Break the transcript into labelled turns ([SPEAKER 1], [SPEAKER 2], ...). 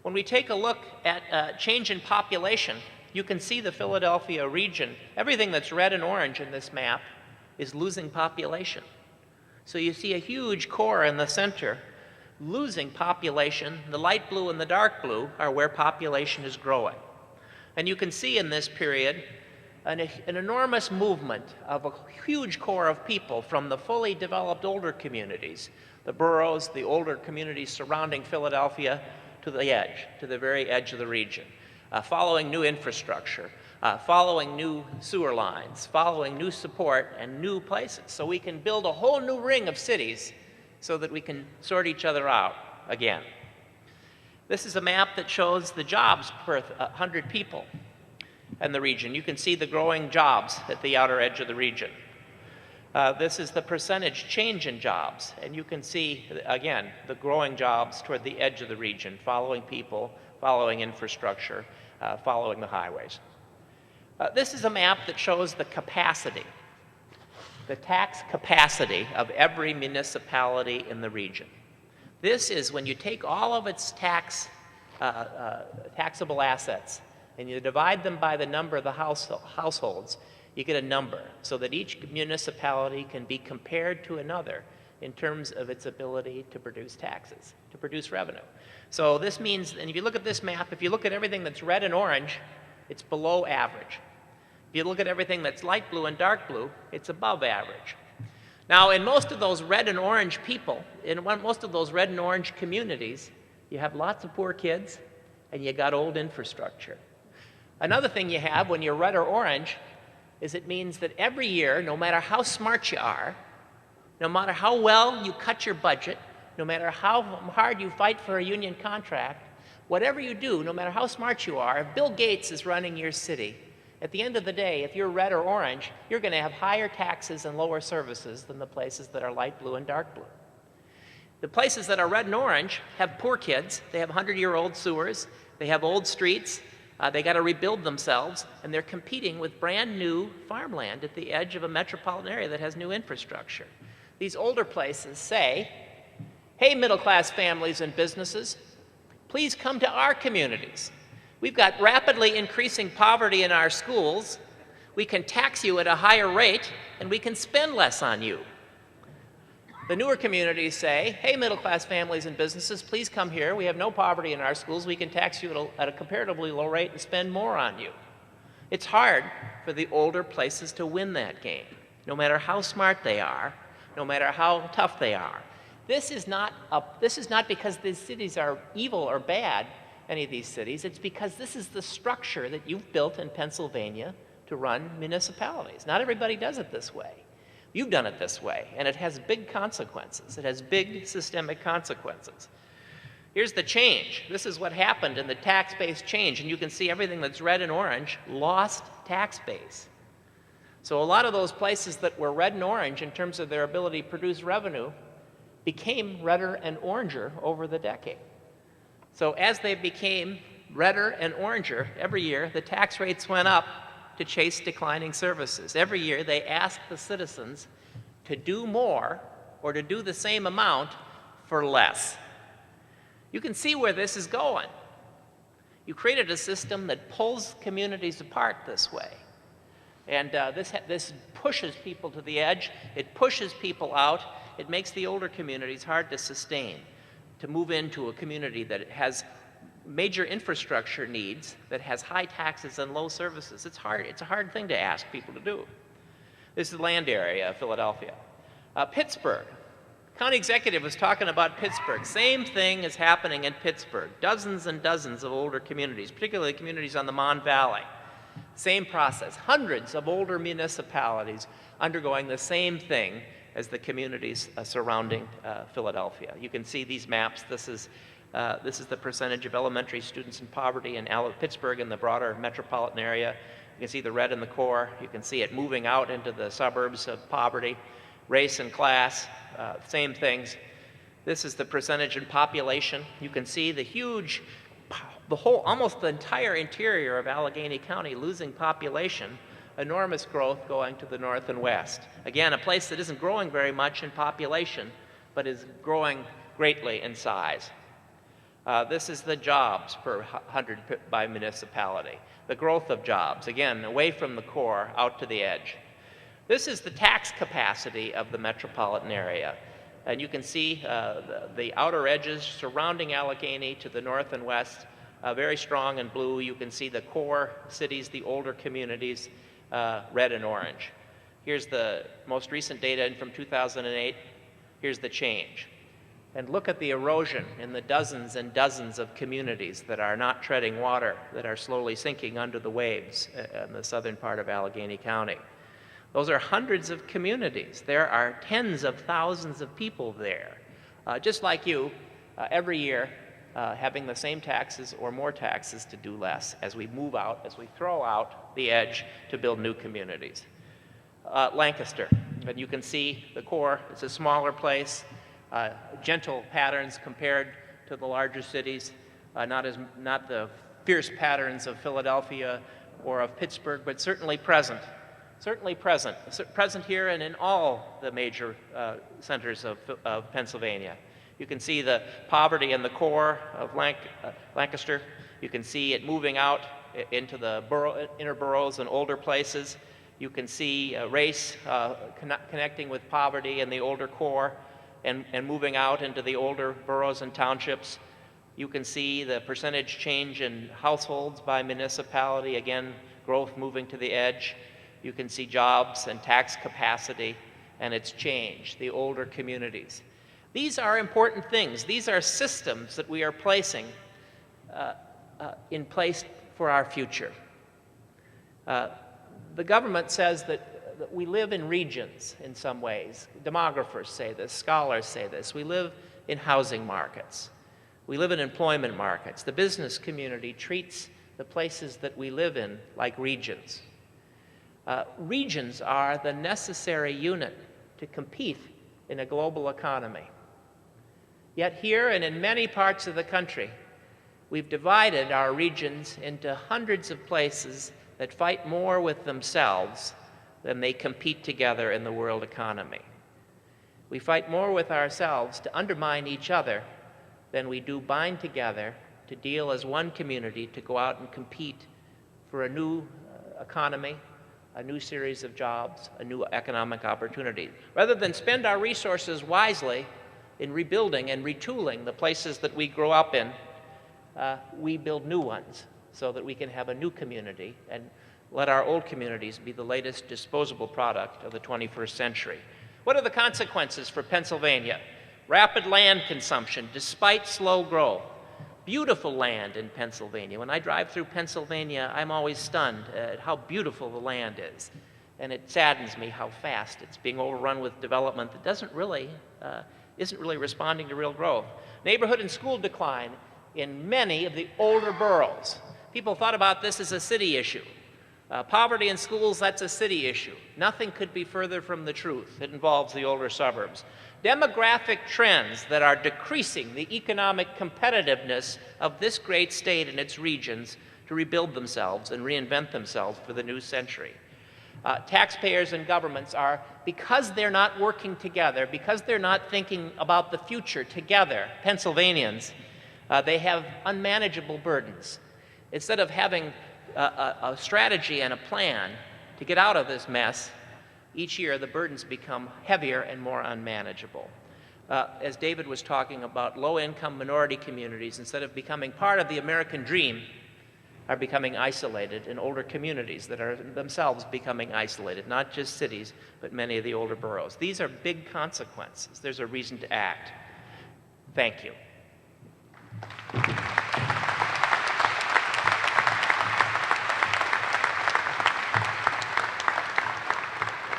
[SPEAKER 1] When we take a look at change in population, you can see the Philadelphia region. Everything that's red and orange in this map is losing population. So you see a huge core in the center losing population. The light blue and the dark blue are where population is growing. And you can see in this period an enormous movement of a huge core of people from the fully developed older communities, the boroughs, the older communities surrounding Philadelphia, to the edge, to the very edge of the region, following new infrastructure, following new sewer lines, following new support and new places. So we can build a whole new ring of cities so that we can sort each other out again. This is a map that shows the jobs per 100 people in the region. You can see the growing jobs at the outer edge of the region. This is the percentage change in jobs, and you can see, again, the growing jobs toward the edge of the region, following people, following infrastructure, following the highways. This is a map that shows the capacity, the tax capacity of every municipality in the region. This is when you take all of its taxable assets and you divide them by the number of the households, you get a number so that each municipality can be compared to another in terms of its ability to produce taxes, to produce revenue. So this means, and if you look at this map, if you look at everything that's red and orange, it's below average. If you look at everything that's light blue and dark blue, it's above average. Now, in most of those red and orange people, in most of those red and orange communities, you have lots of poor kids and you got old infrastructure. Another thing you have when you're red or orange is it means that every year, no matter how smart you are, no matter how well you cut your budget, no matter how hard you fight for a union contract, whatever you do, no matter how smart you are, if Bill Gates is running your city, at the end of the day, if you're red or orange, you're going to have higher taxes and lower services than the places that are light blue and dark blue. The places that are red and orange have poor kids. They have 100-year-old sewers. They have old streets. They got to rebuild themselves, and they're competing with brand new farmland at the edge of a metropolitan area that has new infrastructure. These older places say, hey, middle-class families and businesses, please come to our communities. We've got rapidly increasing poverty in our schools. We can tax you at a higher rate, and we can spend less on you. The newer communities say, hey, middle-class families and businesses, please come here. We have no poverty in our schools. We can tax you at a comparatively low rate and spend more on you. It's hard for the older places to win that game, no matter how smart they are, no matter how tough they are. This is not because these cities are evil or bad, any of these cities. It's because this is the structure that you've built in Pennsylvania to run municipalities. Not everybody does it this way. You've done it this way, and it has big consequences. It has big systemic consequences. Here's the change. This is what happened in the tax base change, and you can see everything that's red and orange lost tax base. So a lot of those places that were red and orange in terms of their ability to produce revenue became redder and oranger over the decade. So as they became redder and oranger, every year the tax rates went up to chase declining services. Every year they asked the citizens to do more or to do the same amount for less. You can see where this is going. You created a system that pulls communities apart this way. And this pushes people to the edge. It pushes people out. It makes the older communities hard to sustain, to move into a community that has major infrastructure needs, that has high taxes and low services. It's hard. It's a hard thing to ask people to do. This is the land area of Philadelphia. Pittsburgh. County executive was talking about Pittsburgh. Same thing is happening in Pittsburgh. Dozens and dozens of older communities, particularly communities on the Mon Valley. Same process. Hundreds of older municipalities undergoing the same thing as the communities surrounding Philadelphia. You can see these maps. This is the percentage of elementary students in poverty in Pittsburgh and the broader metropolitan area. You can see the red in the core. You can see it moving out into the suburbs of poverty. Race and class, same things. This is the percentage in population. You can see almost the entire interior of Allegheny County losing population, enormous growth going to the north and west. Again, a place that isn't growing very much in population, but is growing greatly in size. This is the jobs per 100 by municipality. The growth of jobs, again, away from the core, out to the edge. This is the tax capacity of the metropolitan area. And you can see the outer edges surrounding Allegheny to the north and west, very strong in blue. You can see the core cities, the older communities, red and orange. Here's the most recent data from 2008. Here's the change. And look at the erosion in the dozens and dozens of communities that are not treading water, that are slowly sinking under the waves in the southern part of Allegheny County. Those are hundreds of communities. There are tens of thousands of people there, just like you, every year, having the same taxes or more taxes to do less as we move out, as we throw out the edge to build new communities. Lancaster, and you can see the core. It's a smaller place. Gentle patterns compared to the larger cities, not the fierce patterns of Philadelphia or of Pittsburgh, but certainly present. Certainly present. Present here and in all the major centers of Pennsylvania. You can see the poverty in the core of Lancaster. You can see it moving out into the inner boroughs and older places. You can see race connecting with poverty in the older core. And moving out into the older boroughs and townships. You can see the percentage change in households by municipality, again, growth moving to the edge. You can see jobs and tax capacity and its change, the older communities. These are important things. These are systems that we are placing in place for our future. The government says that we live in regions in some ways. Demographers say this, scholars say this. We live in housing markets. We live in employment markets. The business community treats the places that we live in like regions. Regions are the necessary unit to compete in a global economy. Yet here and in many parts of the country, we've divided our regions into hundreds of places that fight more with themselves than they compete together in the world economy. We fight more with ourselves to undermine each other than we do bind together to deal as one community to go out and compete for a new economy, a new series of jobs, a new economic opportunity. Rather than spend our resources wisely in rebuilding and retooling the places that we grow up in, we build new ones so that we can have a new community and let our old communities be the latest disposable product of the 21st century. What are the consequences for Pennsylvania? Rapid land consumption despite slow growth. Beautiful land in Pennsylvania. When I drive through Pennsylvania, I'm always stunned at how beautiful the land is. And it saddens me how fast it's being overrun with development that isn't really responding to real growth. Neighborhood and school decline in many of the older boroughs. People thought about this as a city issue. Poverty in schools, that's a city issue. Nothing could be further from the truth. It involves the older suburbs. Demographic trends that are decreasing the economic competitiveness of this great state and its regions to rebuild themselves and reinvent themselves for the new century. Taxpayers and governments are, because they're not working together, because they're not thinking about the future together, Pennsylvanians, they have unmanageable burdens. Instead of having a strategy and a plan to get out of this mess, each year the burdens become heavier and more unmanageable. As David was talking about, low-income minority communities, instead of becoming part of the American dream, are becoming isolated in older communities that are themselves becoming isolated, not just cities, but many of the older boroughs. These are big consequences. There's a reason to act. Thank you.